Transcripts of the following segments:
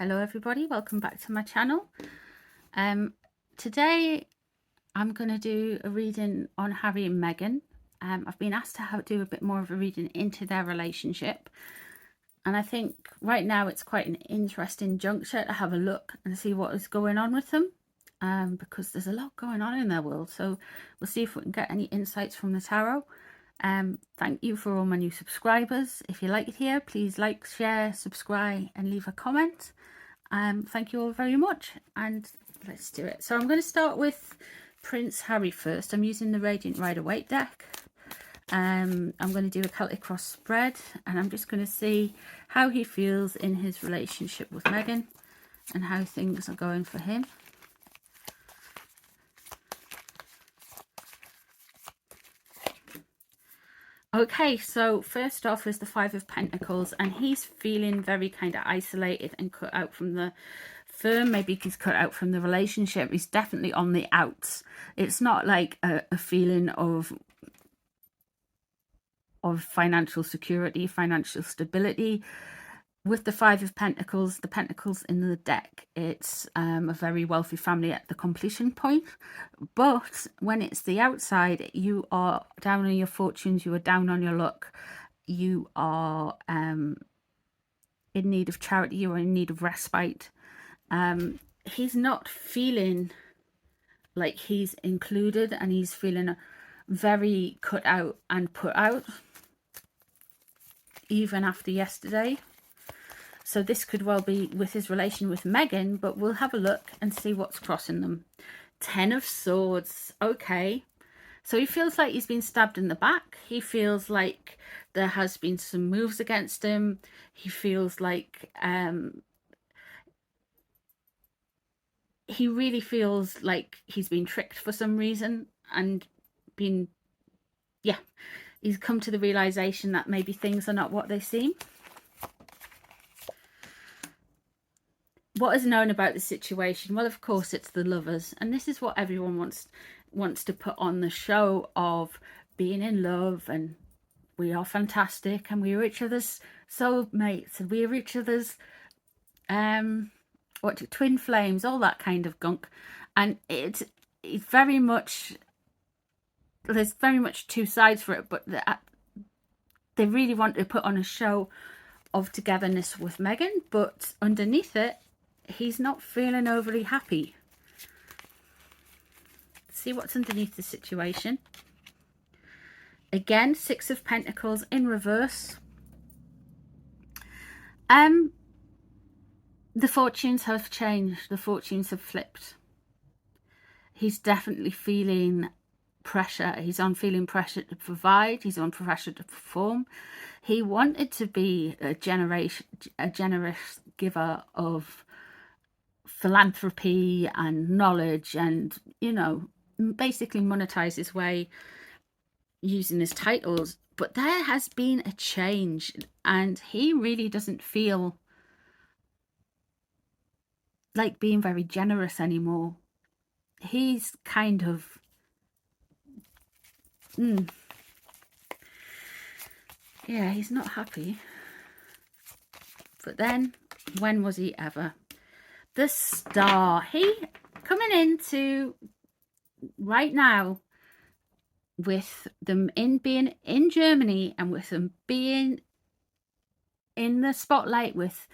Hello everybody, welcome back to my channel. Today I'm going to do a reading on Harry and Meghan. I've been asked to do a bit more of a reading into their relationship, and I think right now it's quite an interesting juncture to have a look and see what is going on with them, because there's a lot going on in their world. So we'll see if we can get any insights from the tarot. Thank you for all my new subscribers. If you like it here, please like, share, subscribe and leave a comment. Thank you all very much, and let's do it. So I'm going to start with Prince Harry first. I'm using the Radiant Rider-Waite deck. I'm going to do a Celtic cross spread, and I'm just going to see how he feels in his relationship with Meghan and how things are going for him. Okay, so first off is the Five of Pentacles, and he's feeling very kind of isolated and cut out from the firm. Maybe he's cut out from the relationship. He's definitely on the outs. It's not like a feeling of financial security, financial stability. With the Five of Pentacles, the Pentacles in the deck, it's a very wealthy family at the completion point. But when it's the outside, you are down on your fortunes, you are down on your luck, you are in need of charity, you are in need of respite. He's not feeling like he's included, and he's feeling very cut out and put out, even after yesterday. So this could well be with his relation with Meghan, but we'll have a look and see what's crossing them. 10 of Swords. Okay. So he feels like he's been stabbed in the back. He feels like there has been some moves against him. He feels like he really feels like he's been tricked for some reason, and been, yeah, he's come to the realization that maybe things are not what they seem. What is known about the situation? Well, of course, it's the lovers, and this is what everyone wants to put on the show of being in love, and we are fantastic, and we are each other's soulmates, and we are each other's twin flames, all that kind of gunk. And it's very much, there's very much two sides for it, but they really want to put on a show of togetherness with Meghan, but underneath it, he's not feeling overly happy. See what's underneath the situation. Again, Six of Pentacles in reverse. The fortunes have changed. The fortunes have flipped. He's definitely feeling pressure. He's on feeling pressure to provide. He's on pressure to perform. He wanted to be a generous giver of philanthropy and knowledge, and, you know, basically monetize his way using his titles. But there has been a change, and he really doesn't feel like being very generous anymore. He's kind of yeah, he's not happy. But then, when was he ever? The Star. He coming into right now, with them being in Germany, and with them being in the spotlight with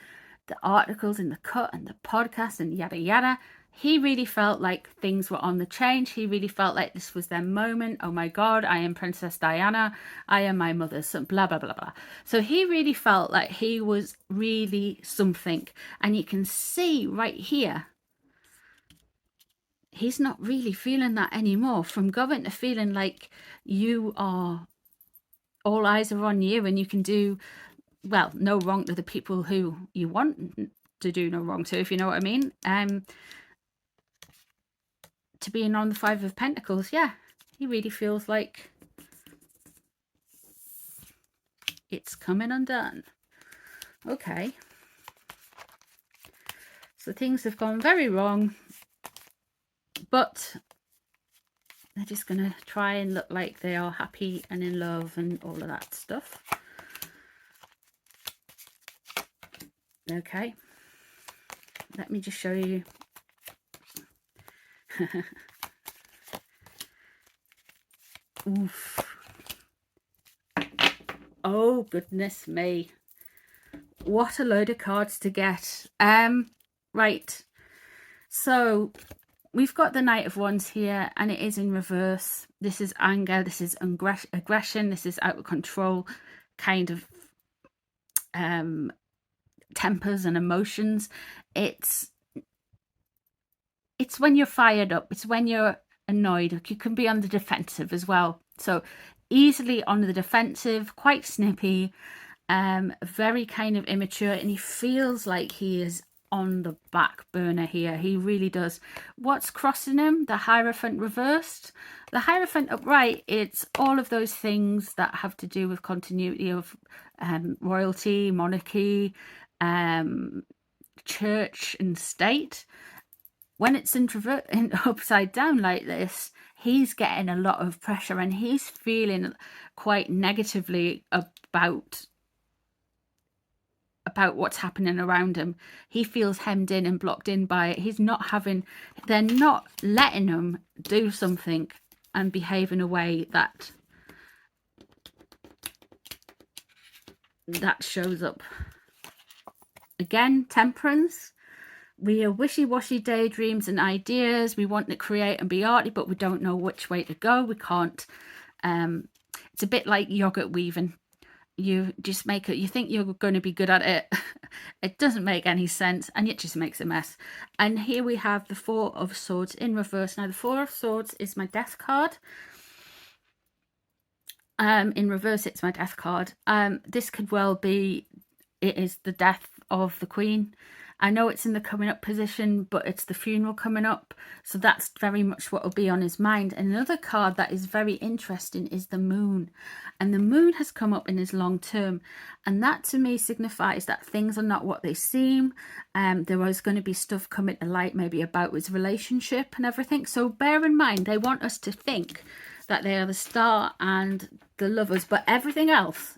the articles and the cut and the podcast and yada yada. He really felt like things were on the change. He really felt like this was their moment. Oh my God, I am Princess Diana. I am my mother's son, blah, blah, blah, blah. So he really felt like he was really something. And you can see right here, he's not really feeling that anymore. From going to feeling like you are, all eyes are on you, and you can do, well, no wrong to the people who you want to do no wrong to, if you know what I mean. To being on the Five of Pentacles, yeah, he really feels like it's coming undone. Okay. So things have gone very wrong, but they're just going to try and look like they are happy and in love and all of that stuff. Okay. let me just show you. Oof. Oh, goodness me. What a load of cards to get. Right. So we've got the Knight of Wands here, and it is in reverse. This is anger. This is aggression. This is out of control kind of tempers and emotions. It's when you're fired up. It's when you're annoyed. You can be on the defensive as well. So easily on the defensive, quite snippy, very kind of immature, and he feels like he is on the back burner here. He really does. What's crossing him? The Hierophant reversed. The Hierophant upright, it's all of those things that have to do with continuity of royalty, monarchy, church and state. When it's in upside down like this, he's getting a lot of pressure, and he's feeling quite negatively about what's happening around him. He feels hemmed in and blocked in by it. They're not letting him do something and behave in a way that shows up. Again, Temperance. We are wishy-washy daydreams and ideas. We want to create and be arty, but we don't know which way to go. We can't. It's a bit like yogurt weaving. You just make it, you think you're going to be good at it. It doesn't make any sense, and it just makes a mess. And here we have the Four of Swords in reverse. Now the Four of Swords is my death card. In reverse, it's my death card. This could well be, it is the death of the Queen. I know it's in the coming up position, but it's the funeral coming up. So that's very much what will be on his mind. And another card that is very interesting is the Moon. And the Moon has come up in his long term. And that to me signifies that things are not what they seem. There was going to be stuff coming to light maybe about his relationship and everything. So bear in mind, they want us to think that they are the star and the lovers. But everything else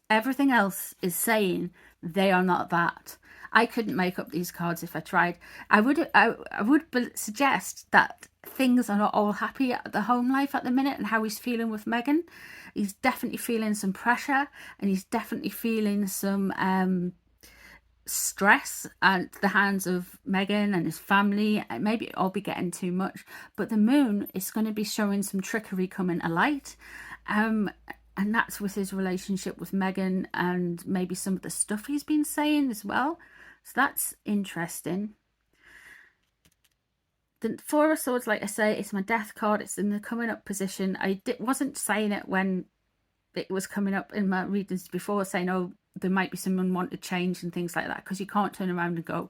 is saying they are not that. I couldn't make up these cards if I tried. I would suggest that things are not all happy at the home life at the minute, and how he's feeling with Meghan. He's definitely feeling some pressure, and he's definitely feeling some stress at the hands of Meghan and his family. Maybe it'll be getting too much, but the Moon is going to be showing some trickery coming to light. And that's with his relationship with Meghan, and maybe some of the stuff he's been saying as well. So that's interesting. The Four of Swords, like I say, it's my death card. It's in the coming up position. I wasn't saying it when it was coming up in my readings before, saying, oh, there might be some unwanted change and things like that, because you can't turn around and go,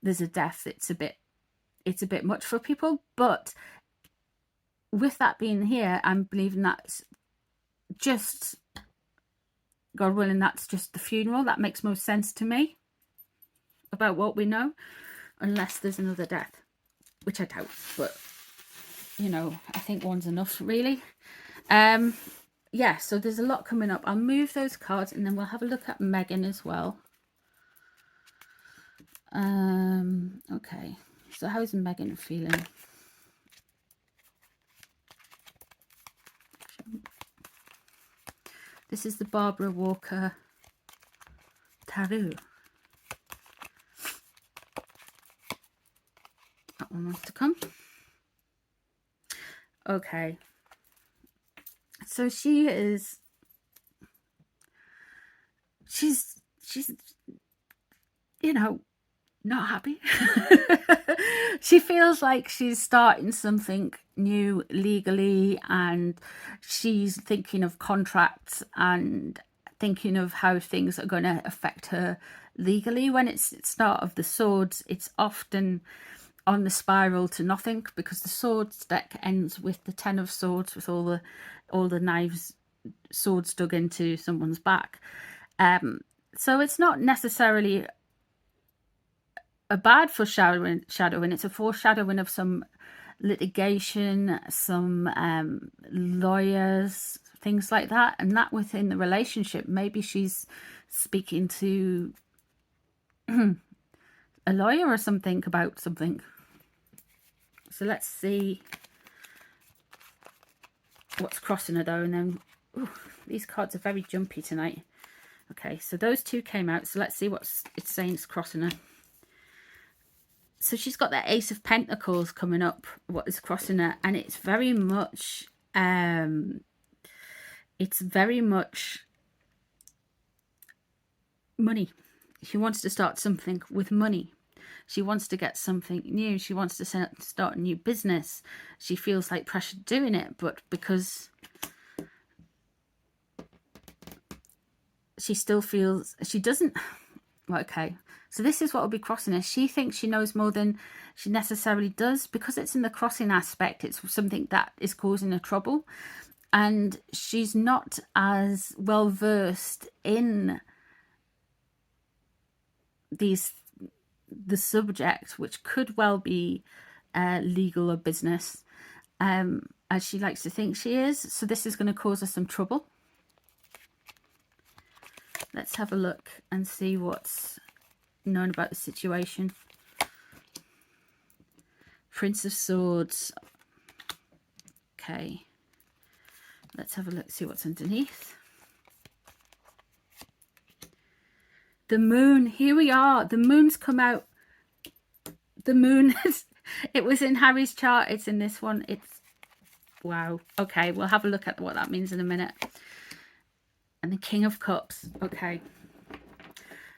there's a death. It's a bit much for people. But with that being here, I'm believing that's just, God willing, that's just the funeral. That makes most sense to me about what we know, unless there's another death, which I doubt, but you know, I think one's enough, really. Yeah, so there's a lot coming up. I'll move those cards, and then we'll have a look at Meghan as well. Okay, so how's Meghan feeling? This is the Barbara Walker Tarot. That one wants to come. Okay. So she's you know, not happy. She feels like she's starting something new legally, and she's thinking of contracts and thinking of how things are going to affect her legally. When it's the start of the Swords, it's often on the spiral to nothing, because the Swords deck ends with the Ten of Swords, with all the knives, swords dug into someone's back. So it's not necessarily a bad foreshadowing. It's a foreshadowing of some litigation, some lawyers, things like that, and that within the relationship. Maybe she's speaking to a lawyer or something about something. So let's see what's crossing her though. And then, ooh, these cards are very jumpy tonight. Okay, so those two came out. So let's see what it's saying is crossing her. So she's got the Ace of Pentacles coming up, what is crossing her. And it's very much, money. She wants to start something with money. She wants to get something new. She wants to start a new business. She feels like pressure doing it, but because she still feels she doesn't. Okay, so this is what will be crossing her. She thinks she knows more than she necessarily does, because it's in the crossing aspect. It's something that is causing her trouble, and she's not as well versed in the subject, which could well be legal or business, as she likes to think she is. So this is going to cause her some trouble. Let's have a look and see what's known about the situation. Prince of Swords. Okay, let's have a look, see what's underneath. The moon, here we are. The moon's come out. The moon, it was in Harry's chart. It's in this one. It's, wow. Okay, we'll have a look at what that means in a minute. And the King of Cups. Okay.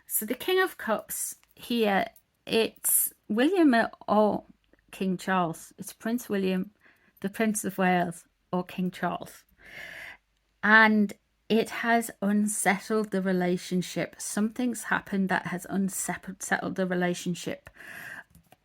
So the King of Cups here, it's William or King Charles. It's Prince William, the Prince of Wales, or King Charles. And it has unsettled the relationship. Something's happened that has unsettled the relationship.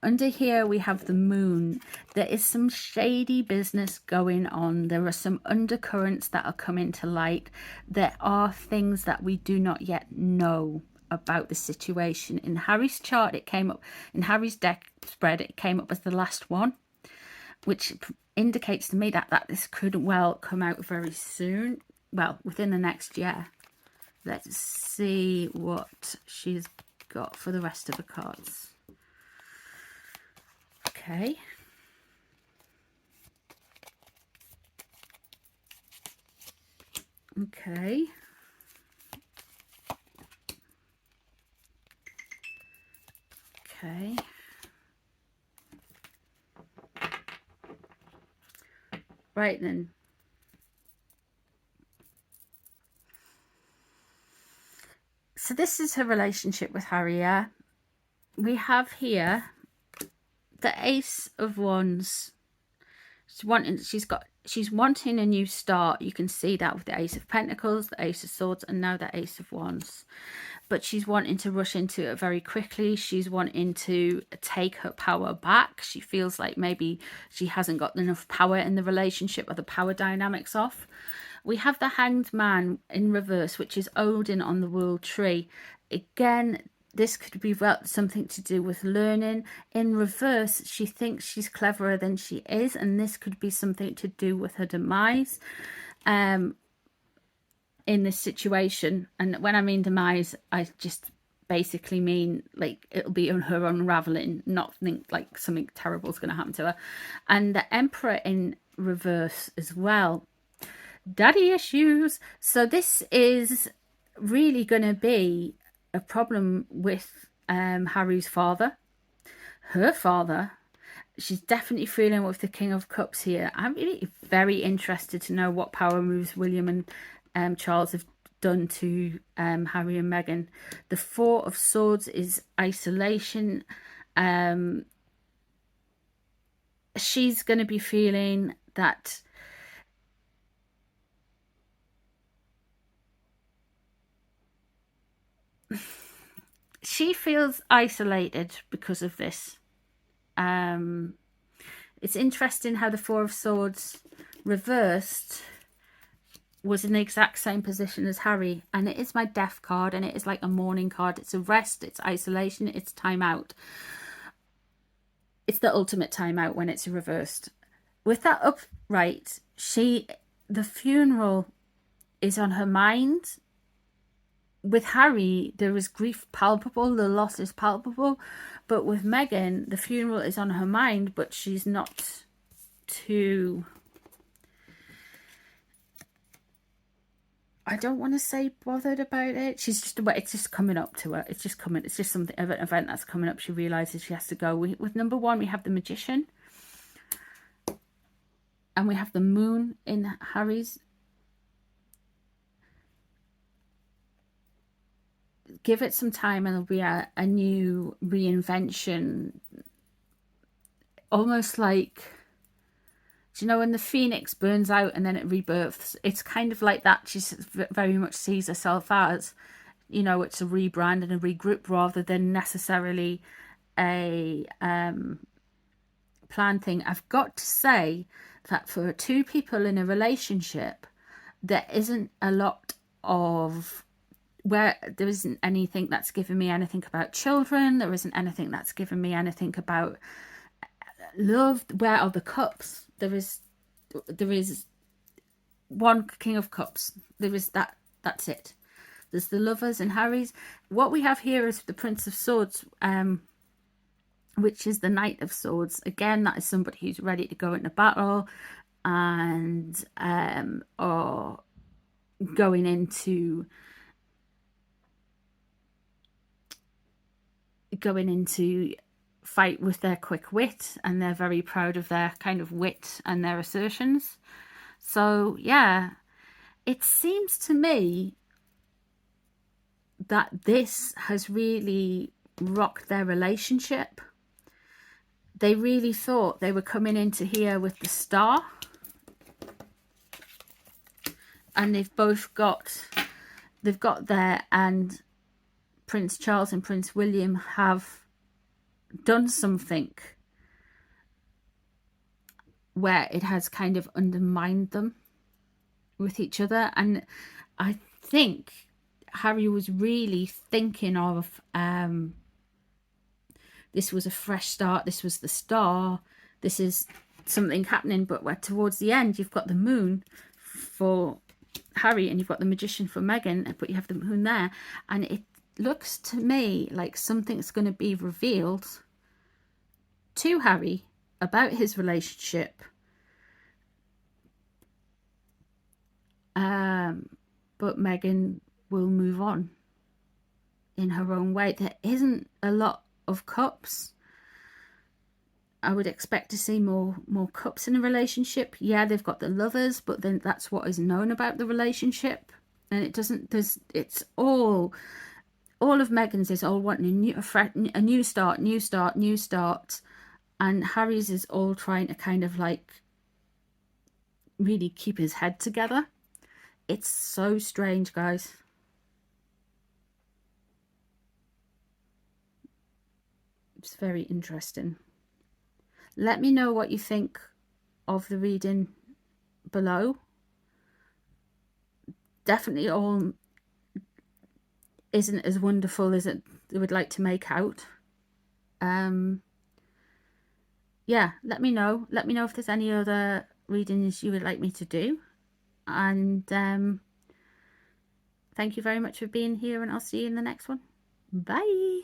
Under here we have the moon. There is some shady business going on. There are some undercurrents that are coming to light. There are things that we do not yet know about the situation. In Harry's chart, it came up, in Harry's deck spread, it came up as the last one, which indicates to me that this could well come out very soon. Well, within the next year. Let's see what she's got for the rest of the cards. Okay. Okay. Okay. Right then. So this is her relationship with Harry, yeah? We have here the Ace of Wands. She's wanting a new start. You can see that with the Ace of Pentacles, the Ace of Swords, and now the Ace of Wands. But she's wanting to rush into it very quickly. She's wanting to take her power back. She feels like maybe she hasn't got enough power in the relationship, or the power dynamics off. We have the Hanged Man in reverse, which is Odin on the World Tree. Again, this could be something to do with learning. In reverse, she thinks she's cleverer than she is, and this could be something to do with her demise in this situation. And when I mean demise, I just basically mean like it'll be on her unraveling, not think like something terrible is going to happen to her. And the Emperor in reverse as well. Daddy issues. So this is really going to be a problem with Harry's father, her father. She's definitely feeling with the King of Cups here. I'm really very interested to know what power moves William and Charles have done to Harry and Meghan. The Four of Swords is isolation. She's going to be feeling that she feels isolated because of this. It's interesting how the Four of Swords reversed was in the exact same position as Harry, and it is my death card, and it is like a mourning card. It's a rest, it's isolation, it's time out. It's the ultimate time out when it's reversed. With that upright, the funeral is on her mind. With Harry, there is grief palpable, the loss is palpable, But with Meghan, the funeral is on her mind, but she's not too, I don't want to say bothered about it. She's just, it's just coming up to her. It's just coming, it's just something, an event that's coming up. She realizes she has to go. With number one, we have the Magician. And we have the Moon in Harry's. Give it some time and there'll be a new reinvention. Almost like, do you know when the phoenix burns out and then it rebirths? It's kind of like that. She very much sees herself as, you know, it's a rebrand and a regroup rather than necessarily a planned thing. I've got to say that for two people in a relationship, there isn't a lot of, where there isn't anything that's given me anything about children. There isn't anything that's given me anything about love. Where are the cups? There is one King of Cups. There is that. That's it. There's the Lovers and Harry's. What we have here is the Prince of Swords, which is the Knight of Swords. Again, that is somebody who's ready to go into battle and or going into fight with their quick wit, and they're very proud of their kind of wit and their assertions. So yeah, it seems to me that this has really rocked their relationship. They really thought they were coming into here with the Star, and they've got there, and Prince Charles and Prince William have done something where it has kind of undermined them with each other. And I think Harry was really thinking of this was a fresh start, this was the Star, this is something happening. But where towards the end you've got the Moon for Harry and you've got the Magician for Meghan, but you have the Moon there, and it looks to me like something's going to be revealed to Harry about his relationship. But Meghan will move on in her own way. There isn't a lot of cups. I would expect to see more cups in a relationship. Yeah, they've got the Lovers, but then that's what is known about the relationship. And it doesn't, it's all of Meghan's is all wanting a new start. And Harry's is all trying to kind of like really keep his head together. It's so strange, guys. It's very interesting. Let me know what you think of the reading below. Definitely all isn't as wonderful as it would like to make out. Yeah, let me know if there's any other readings you would like me to do. And thank you very much for being here, and I'll see you in the next one. Bye.